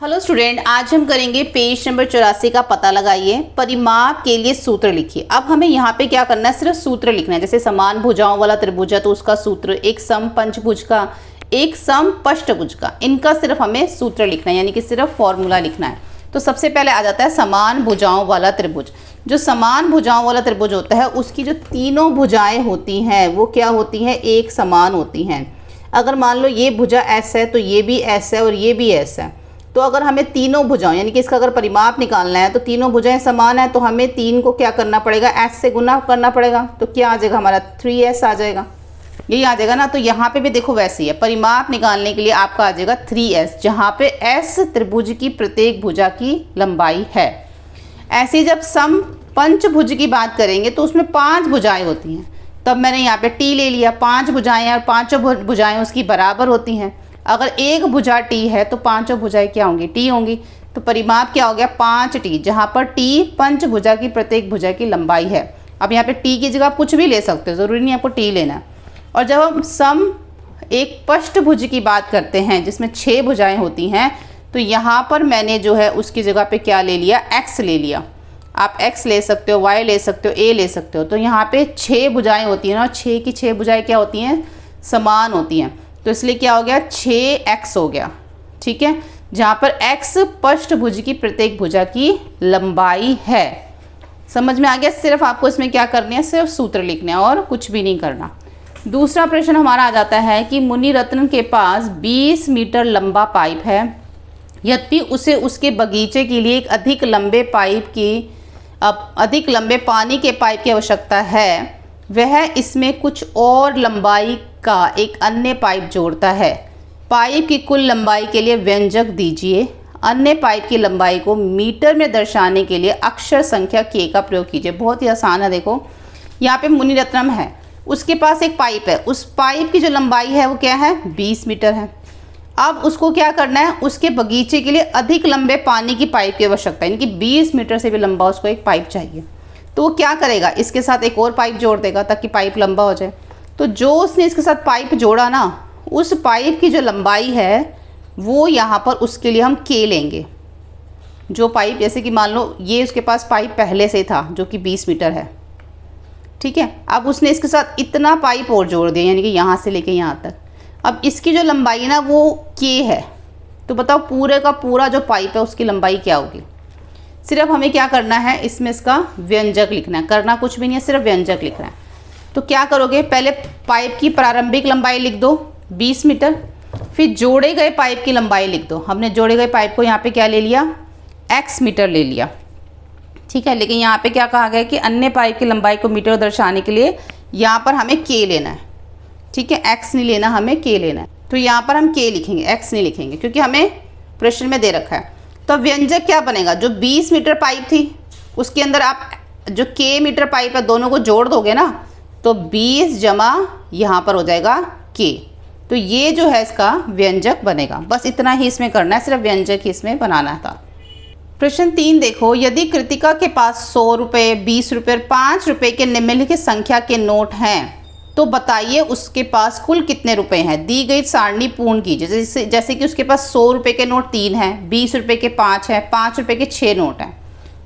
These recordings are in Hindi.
हेलो स्टूडेंट, आज हम करेंगे पेज नंबर 84 का पता लगाइए। परिमाप के लिए सूत्र लिखिए। अब हमें यहाँ पे क्या करना है, सिर्फ सूत्र लिखना है। जैसे समान भुजाओं वाला त्रिभुज है तो उसका सूत्र, एक सम पंचभुज का, एक सम पष्टभुज का, इनका सिर्फ हमें सूत्र लिखना है, यानी कि सिर्फ फॉर्मूला लिखना है। तो सबसे पहले आ जाता है समान भुजाओं वाला त्रिभुज। जो समान भुजाओं वाला त्रिभुज होता है उसकी जो तीनों भुजाएं होती हैं वो क्या होती हैं, एक समान होती हैं। अगर मान लो ये भुजा एस है तो ये भी एस है और ये भी एस है, तो अगर हमें तीनों भुजाओं यानी कि इसका अगर परिमाप निकालना है तो तीनों भुजाएं समान है, तो हमें 3 को क्या करना पड़ेगा, s से गुना करना पड़ेगा। तो क्या आ जाएगा हमारा 3s आ जाएगा, यही आ जाएगा ना। तो यहाँ पे भी देखो वैसे ही है, परिमाप निकालने के लिए आपका आ जाएगा 3s, जहाँ पे s त्रिभुज की प्रत्येक भुजा की लंबाई है। ऐसे ही जब सम पंचभुज की बात करेंगे तो उसमें 5 भुजाएं होती हैं, तब मैंने यहाँ पे t ले लिया। 5 भुजाएं और पाँचों भुजाएं उसकी बराबर होती हैं। अगर एक भुजा t है तो पांचों भुजाएं क्या होंगी, t होंगी। तो परिमाप क्या हो गया 5t, जहाँ पर t पंचभुजा की प्रत्येक भुजा की लंबाई है। अब यहाँ पे t की जगह आप कुछ भी ले सकते हो, ज़रूरी नहीं आपको t लेना है। और जब हम सम एक पष्टभुज की बात करते हैं जिसमें 6 भुजाएं होती हैं, तो यहाँ पर मैंने जो है उसकी जगह पे क्या ले लिया, x ले लिया। आप x ले सकते हो, y ले सकते हो, a ले सकते हो। तो यहाँ पे 6 भुजाएं होती हैं और 6 की 6 भुजाएं क्या होती हैं, समान होती हैं। तो इसलिए क्या हो गया 6x हो गया, ठीक है, जहाँ पर x पष्टभुज की प्रत्येक भुजा की लंबाई है। समझ में आ गया। सिर्फ आपको इसमें क्या करना है, सिर्फ सूत्र लिखना है और कुछ भी नहीं करना। दूसरा प्रश्न हमारा आ जाता है कि मुनि रत्न के पास 20 मीटर लंबा पाइप है, यद्यपि उसे उसके बगीचे के लिए एक अधिक लंबे पानी के पाइप की आवश्यकता है। वह इसमें कुछ और लंबाई का एक अन्य पाइप जोड़ता है। पाइप की कुल लंबाई के लिए व्यंजक दीजिए। अन्य पाइप की लंबाई को मीटर में दर्शाने के लिए अक्षर संख्या k का प्रयोग कीजिए। बहुत ही आसान है। देखो यहाँ पे मुनि रत्नम है, उसके पास एक पाइप है, उस पाइप की जो लंबाई है वो क्या है, 20 मीटर है। अब उसको क्या करना है, उसके बगीचे के लिए अधिक लंबे पानी की पाइप की आवश्यकता है, यानी कि 20 मीटर से भी लंबा उसको एक पाइप चाहिए। तो वो क्या करेगा, इसके साथ एक और पाइप जोड़ देगा ताकि पाइप लंबा हो जाए। तो जो उसने इसके साथ पाइप जोड़ा ना, उस पाइप की जो लंबाई है वो यहाँ पर उसके लिए हम k लेंगे। जो पाइप, जैसे कि मान लो ये उसके पास पाइप पहले से था जो कि 20 मीटर है, ठीक है। अब उसने इसके साथ इतना पाइप और जोड़ दिया, यानी कि यहाँ से लेके यहाँ तक। अब इसकी जो लंबाई है ना वो k है। तो बताओ पूरे का पूरा जो पाइप है उसकी लंबाई क्या होगी। सिर्फ हमें क्या करना है, इसमें इसका व्यंजक लिखना है, करना कुछ भी नहीं है, सिर्फ व्यंजक लिखना है। तो क्या करोगे, पहले पाइप की प्रारंभिक लंबाई लिख दो 20 मीटर, फिर जोड़े गए पाइप की लंबाई लिख दो। हमने जोड़े गए पाइप को यहाँ पे क्या ले लिया, x मीटर ले लिया, ठीक है। लेकिन यहाँ पे क्या कहा गया कि अन्य पाइप की लंबाई को मीटर दर्शाने के लिए यहाँ पर हमें k लेना है, ठीक है, x नहीं लेना, हमें k लेना है। तो यहाँ पर हम k लिखेंगे, x नहीं लिखेंगे क्योंकि हमें प्रश्न में दे रखा है। तो व्यंजक क्या बनेगा, जो 20 मीटर पाइप थी उसके अंदर आप जो k मीटर पाइप है दोनों को जोड़ दोगे ना, तो 20 जमा यहाँ पर हो जाएगा k। तो ये जो है इसका व्यंजक बनेगा। बस इतना ही इसमें करना है, सिर्फ व्यंजक ही इसमें बनाना था। प्रश्न 3 देखो, यदि कृतिका के पास 100 रुपये, 20 रुपये और 5 रुपये के निम्नलिखित संख्या के नोट हैं तो बताइए उसके पास कुल कितने रुपए हैं। दी गई सारणी पूर्ण कीजिए। जैसे कि उसके पास 100 रुपये के नोट 3 हैं, 20 रुपये के 5 हैं, 5 रुपये के 6 नोट हैं।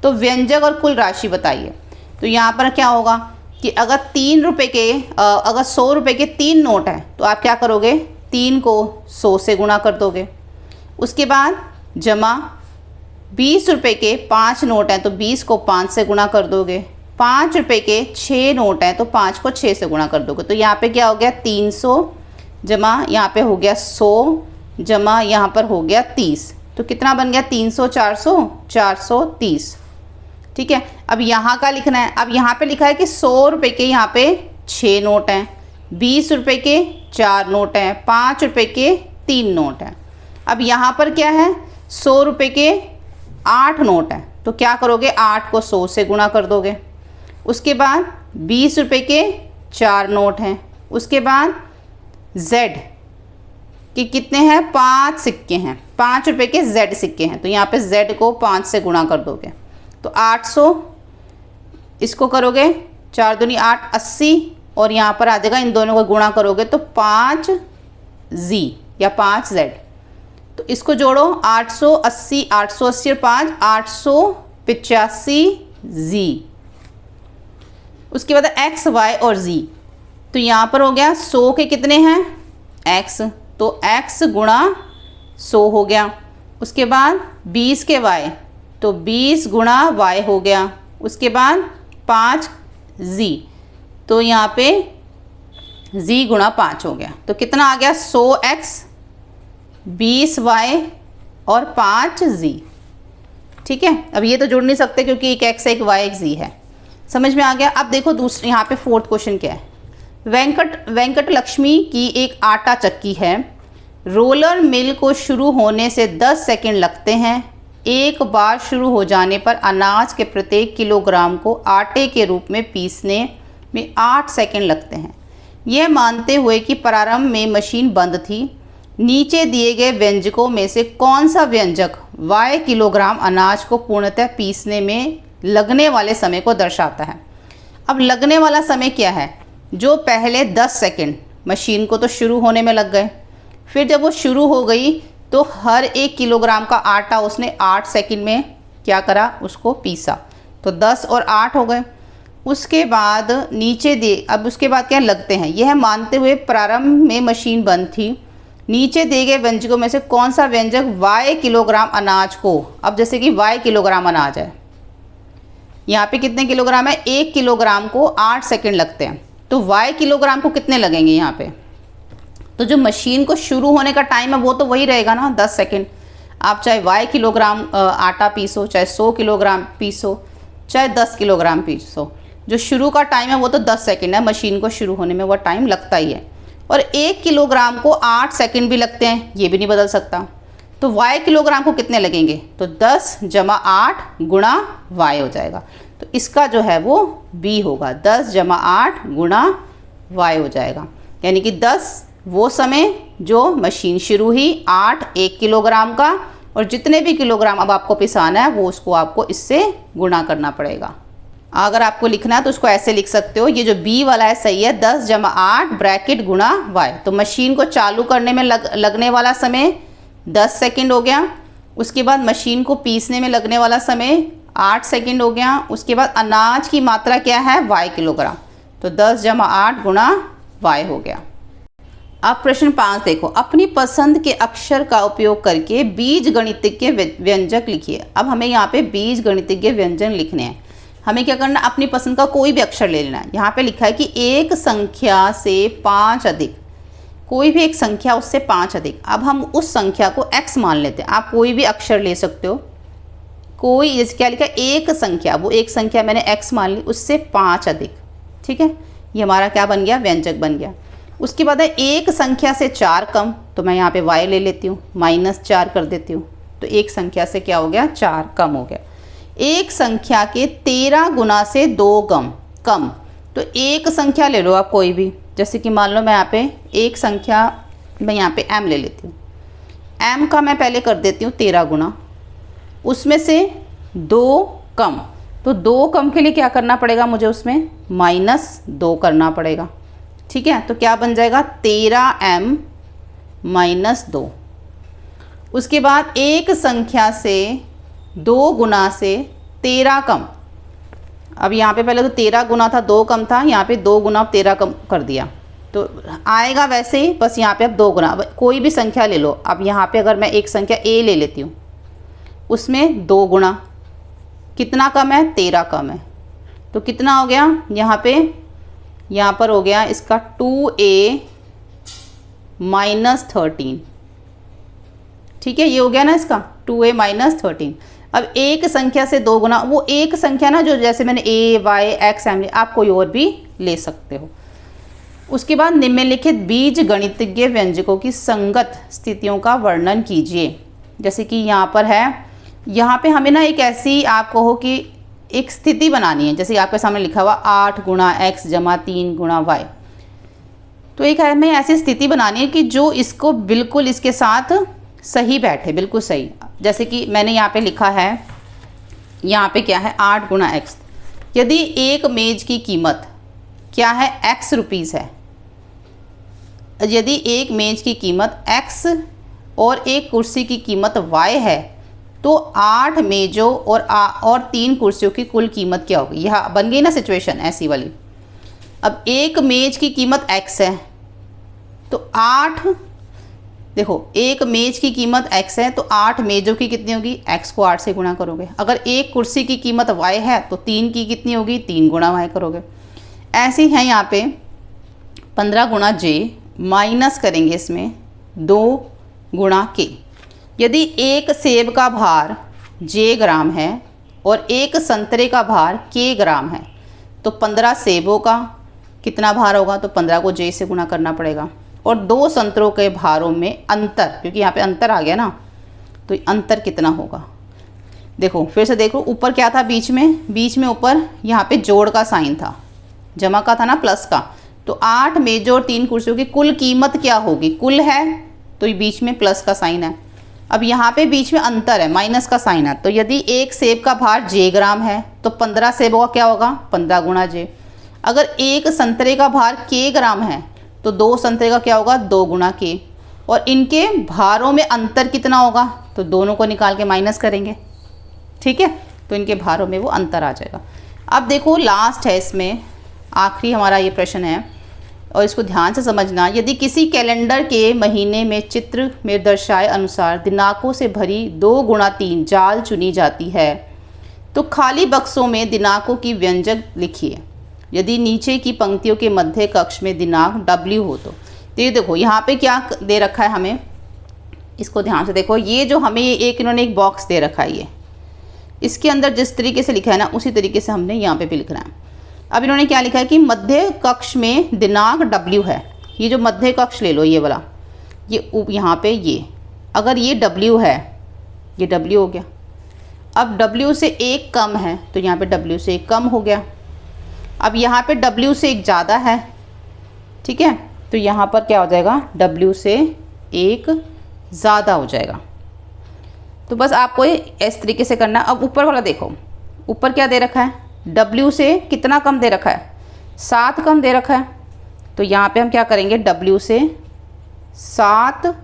तो व्यंजक और कुल राशि बताइए। तो यहाँ पर क्या होगा कि अगर 3 रुपये के अगर 100 रुपये के 3 नोट हैं तो आप क्या करोगे, 3 को 100 से गुणा कर दोगे। उसके बाद जमा 20 रुपये के 5 नोट हैं तो 20 को 5 से गुणा कर दोगे। 5 रुपये के 6 नोट हैं तो 5 को 6 से गुणा कर दोगे। तो यहाँ पे क्या हो गया 300 जमा यहाँ पे हो गया 100 जमा यहाँ पर हो गया 30। तो कितना बन गया 300 400 430, ठीक है। अब यहाँ का लिखना है। अब यहाँ पे लिखा है कि 100 रुपये के यहाँ पे 6 नोट हैं, 20 रुपये के 4 नोट हैं, 5 रुपये के 3 नोट हैं। अब यहाँ पर क्या है 100 रुपये के 8 नोट हैं, तो क्या करोगे 8 को 100 से गुणा कर दोगे। उसके बाद 20 रुपये के 4 नोट हैं। उसके बाद Z कि कितने हैं, 5 सिक्के हैं, 5 रुपये के Z सिक्के हैं। तो यहाँ पे Z को 5 से गुणा कर दोगे तो 800, इसको करोगे 4 दूनी 8 80, और यहाँ पर आ जाएगा इन दोनों को गुणा करोगे तो 5Z या 5Z। तो इसको जोड़ो, 880 880 और 5 885 जी। उसके बाद एक्स वाई और जी। तो यहाँ पर हो गया 100 के कितने हैं एक्स, तो एक्स गुणा 100 हो गया। उसके बाद 20 के वाई, तो 20 गुणा वाई हो गया। उसके बाद 5 जी, तो यहाँ पे जी गुणा 5 हो गया। तो कितना आ गया 100 एक्स 20 वाई और 5 जी। ठीक है, अब ये तो जुड़ नहीं सकते क्योंकि एक एक्स एक वाई एक जी है। समझ में आ गया। अब देखो दूसरे यहाँ पे फोर्थ क्वेश्चन क्या है। वेंकट लक्ष्मी की एक आटा चक्की है। रोलर मिल को शुरू होने से 10 सेकंड लगते हैं। एक बार शुरू हो जाने पर अनाज के प्रत्येक किलोग्राम को आटे के रूप में पीसने में 8 सेकंड लगते हैं। यह मानते हुए कि प्रारंभ में मशीन बंद थी, नीचे दिए गए व्यंजकों में से कौन सा व्यंजक y किलोग्राम अनाज को पूर्णतः पीसने में लगने वाले समय को दर्शाता है। अब लगने वाला समय क्या है, जो पहले 10 सेकंड मशीन को तो शुरू होने में लग गए, फिर जब वो शुरू हो गई तो हर 1 किलोग्राम का आटा उसने 8 सेकंड में क्या करा, उसको पीसा, तो 10 और 8 हो गए। उसके बाद नीचे दे, अब उसके बाद क्या लगते हैं, यह मानते हुए प्रारंभ में मशीन बंद थी, नीचे दिए गए व्यंजकों में से कौन सा व्यंजक y किलोग्राम अनाज को, अब जैसे कि y किलोग्राम अनाज है, यहाँ पे कितने किलोग्राम है, 1 किलोग्राम को 8 सेकंड लगते हैं, तो y किलोग्राम को कितने लगेंगे यहाँ पे। तो जो मशीन को शुरू होने का टाइम है वो तो वही रहेगा ना 10 सेकंड। आप चाहे y किलोग्राम आटा पीसो, चाहे 100 किलोग्राम पीसो, चाहे 10 किलोग्राम पीसो, जो शुरू का टाइम है वो तो 10 सेकंड है। मशीन को शुरू होने में वो टाइम लगता ही है। और 1 किलोग्राम को 8 सेकंड भी लगते हैं, ये भी नहीं बदल सकता। तो y किलोग्राम को कितने लगेंगे, तो 10 जमा 8 गुणा y हो जाएगा। तो इसका जो है वो b होगा, 10 जमा 8 गुणा y हो जाएगा। यानी कि 10 वो समय जो मशीन शुरू ही, 8 1 किलोग्राम का, और जितने भी किलोग्राम अब आपको पिसाना है वो उसको आपको इससे गुणा करना पड़ेगा। अगर आपको लिखना है तो उसको ऐसे लिख सकते हो, ये जो b वाला है सही है, 10 जमा 8 ब्रैकेट गुणा y। तो मशीन को चालू करने में लगने वाला समय 10 सेकंड हो गया। उसके बाद मशीन को पीसने में लगने वाला समय 8 सेकंड हो गया। उसके बाद अनाज की मात्रा क्या है, y किलोग्राम, तो 10 जमा 8 गुणा y हो गया। अब प्रश्न 5 देखो, अपनी पसंद के अक्षर का उपयोग करके बीज गणितज्ञ व्यंजक लिखिए। अब हमें यहाँ पे बीज गणितज्ञ व्यंजन लिखने हैं। हमें क्या करना, अपनी पसंद का कोई भी अक्षर ले लेना है। यहाँ पे लिखा है कि एक संख्या से 5 अधिक, कोई भी एक संख्या उससे 5 अधिक। अब हम उस संख्या को x मान लेते हैं। आप कोई भी अक्षर ले सकते हो, कोई, जैसे क्या लिखा है, एक संख्या, वो एक संख्या मैंने x मान ली, उससे 5 अधिक। ठीक है, ये हमारा क्या बन गया, व्यंजक बन गया। उसके बाद है एक संख्या से 4 कम, तो मैं यहाँ पे y ले लेती हूँ, -4 कर देती हूँ, तो एक संख्या से क्या हो गया, 4 कम हो गया। एक संख्या के 13 गुना से 2 कम, तो एक संख्या ले लो आप कोई भी, जैसे कि मान लो मैं यहाँ पे एक संख्या, मैं यहाँ पे m ले लेती हूँ। m का मैं पहले कर देती हूँ 13 गुना, उसमें से 2 कम, तो 2 कम के लिए क्या करना पड़ेगा मुझे, उसमें -2 करना पड़ेगा। ठीक है, तो क्या बन जाएगा, 13m - 2। उसके बाद एक संख्या से 2 गुना से 13 कम, अब यहाँ पे पहले तो 13 गुना था, 2 कम था, यहाँ पे 2 गुना 13 कम कर दिया, तो आएगा वैसे ही, बस यहाँ पे अब 2 गुना। अब कोई भी संख्या ले लो। अब यहाँ पे अगर मैं एक संख्या a ले लेती हूँ, उसमें 2 गुना, कितना कम है, 13 कम है, तो कितना हो गया यहाँ पर हो गया इसका 2a - 13। ठीक है, ये हो गया ना इसका 2a - 13। अब एक संख्या से 2 गुना, वो एक संख्या ना जो जैसे मैंने a y x m, आप कोई और भी ले सकते हो। उसके बाद निम्नलिखित बीज गणितज्ञ व्यंजकों की संगत स्थितियों का वर्णन कीजिए। जैसे कि यहाँ पर है, यहाँ पे हमें ना एक ऐसी, आप कहो कि एक स्थिति बनानी है, जैसे आपके सामने लिखा हुआ 8 गुणा x जमा 3 गुणा y, तो एक हमें ऐसी स्थिति बनानी है कि जो इसको बिल्कुल इसके साथ सही बैठे, बिल्कुल सही। जैसे कि मैंने यहाँ पे लिखा है, यहाँ पे क्या है, 8 गुणा x। यदि एक मेज की कीमत क्या है, x रुपीज़ है, यदि एक मेज की कीमत x और एक कुर्सी की कीमत y है तो 8 मेजों और 3 कुर्सियों की कुल कीमत क्या होगी। यह बन गई ना सिचुएशन ऐसी वाली। अब एक मेज की कीमत x है तो 8, देखो एक मेज की कीमत x है तो 8 मेजों की कितनी होगी, x को 8 से गुणा करोगे। अगर एक कुर्सी की कीमत y है तो 3 की कितनी होगी, 3 गुणा y करोगे। ऐसे ही है यहाँ पे 15 गुणा j माइनस करेंगे इसमें 2 गुणा k। यदि एक सेब का भार j ग्राम है और एक संतरे का भार k ग्राम है तो 15 सेबों का कितना भार होगा, तो 15 को j से गुणा करना पड़ेगा। और 2 संतरों के भारों में अंतर, क्योंकि यहाँ पे अंतर आ गया ना, तो अंतर कितना होगा। देखो फिर से देखो, ऊपर क्या था, बीच में ऊपर यहाँ पे जोड़ का साइन था, जमा का था ना, प्लस का। तो 8 मेजों और 3 कुर्सियों की कुल कीमत क्या होगी, कुल है तो ये बीच में प्लस का साइन है। अब यहाँ पे बीच में अंतर है, माइनस का साइन है। तो यदि एक सेब का भार j ग्राम है तो 15 सेबों का क्या होगा, 15 गुणा j। अगर एक संतरे का भार k ग्राम है तो 2 संतरे का क्या होगा, 2 गुणा k। और इनके भारों में अंतर कितना होगा, तो दोनों को निकाल के माइनस करेंगे, ठीक है, तो इनके भारों में वो अंतर आ जाएगा। अब देखो लास्ट है, इसमें आखिरी हमारा ये प्रश्न है और इसको ध्यान से समझना। यदि किसी कैलेंडर के महीने में चित्र में दर्शाए अनुसार दिनांकों से भरी 2 गुणा 3 जाल चुनी जाती है तो खाली बक्सों में दिनांकों की व्यंजक लिखिए। यदि नीचे की पंक्तियों के मध्य कक्ष में दिनांक W हो तो ये देखो यहाँ पे क्या दे रखा है हमें, इसको ध्यान से देखो। ये जो हमें इन्होंने एक बॉक्स दे रखा है, ये इसके अंदर जिस तरीके से लिखा है ना उसी तरीके से हमने यहाँ पे भी लिखना है। अब इन्होंने क्या लिखा है कि मध्य कक्ष में दिनांक W है। ये जो मध्य कक्ष ले लो, ये वाला, ये यहाँ पे ये, अगर ये W है, ये W हो गया। अब W से 1 कम है तो यहाँ पे W से 1 कम हो गया। अब यहाँ पे W से 1 ज़्यादा है, ठीक है, तो यहाँ पर क्या हो जाएगा, W से 1 ज़्यादा हो जाएगा। तो बस आपको इस तरीके से करना। अब ऊपर वाला देखो, ऊपर क्या दे रखा है, W से कितना कम दे रखा है, 7 कम दे रखा है। तो यहाँ पे हम क्या करेंगे, W से 7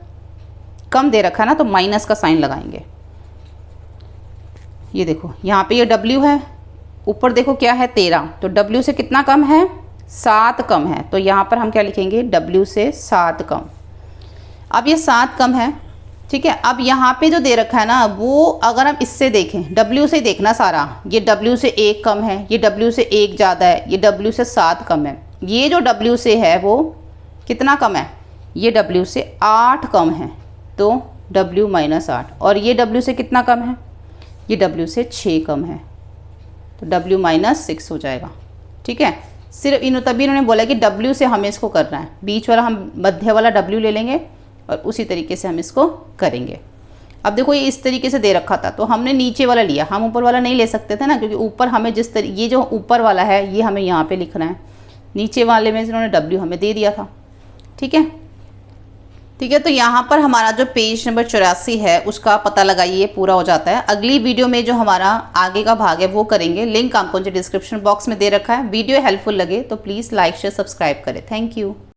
कम दे रखा है ना, तो माइनस का साइन लगाएंगे। ये देखो यहाँ पे ये W है, ऊपर देखो क्या है 13, तो W से कितना कम है, 7 कम है। तो यहाँ पर हम क्या लिखेंगे, W से 7 कम। अब ये 7 कम है, ठीक है। अब यहाँ पे जो दे रखा है ना, वो अगर हम इससे देखें, W से देखना सारा, ये W से 1 कम है, ये W से 1 ज़्यादा है, ये W से 7 कम है। ये जो W से है वो कितना कम है, ये W से 8 कम है, तो W माइनस 8। और ये W से कितना कम है, ये W से 6 कम है, तो W माइनस 6 हो जाएगा, ठीक है। सिर्फ तभी इन्होंने बोला कि W से हमें इसको करना है, बीच वाला हम मध्य वाला W ले लेंगे और उसी तरीके से हम इसको करेंगे। अब देखो ये इस तरीके से दे रखा था तो हमने नीचे वाला लिया, हम ऊपर वाला नहीं ले सकते थे ना, क्योंकि ऊपर हमें जिस तरीके, ये जो ऊपर वाला है ये हमें यहाँ पे लिखना है, नीचे वाले में इन्होंने W हमें दे दिया था, ठीक है, ठीक है। तो यहाँ पर हमारा जो पेज नंबर 84 है उसका पता लगाइए, पूरा हो जाता है। अगली वीडियो में जो हमारा आगे का भाग है वो करेंगे, लिंक आपको जो डिस्क्रिप्शन बॉक्स में दे रखा है। वीडियो हेल्पफुल लगे तो प्लीज़ लाइक शेयर सब्सक्राइब करें। Thank you.